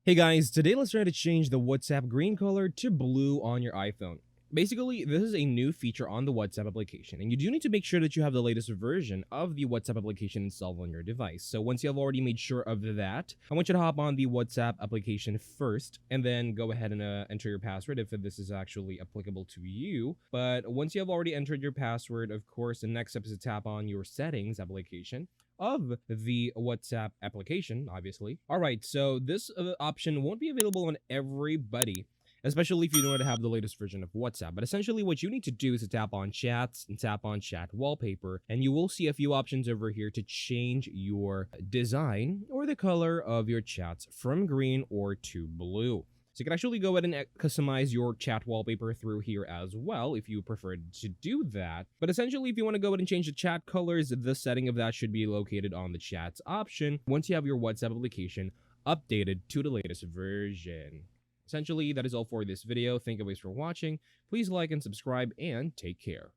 Hey guys, today let's try to change the WhatsApp green color to blue on your iPhone. Basically, this is a new feature on the WhatsApp application, and you do need to make sure that you have the latest version of the WhatsApp application installed on your device. So once you have already made sure of that, I want you to hop on the WhatsApp application first, and then go ahead and enter your password if this is actually applicable to you. But once you have already entered your password, of course, the next step is to tap on your settings application of the WhatsApp application, obviously. All right, so this option won't be available on everybody, especially if you don't have the latest version of WhatsApp. But essentially what you need to do is to tap on chats and tap on chat wallpaper, and you will see a few options over here to change your design or the color of your chats from green or to blue. So you can actually go ahead and customize your chat wallpaper through here as well if you prefer to do that. But essentially, if you want to go ahead and change the chat colors, the setting of that should be located on the chats option once you have your WhatsApp application updated to the latest version. Essentially, that is all for this video. Thank you guys for watching. Please like and subscribe and take care.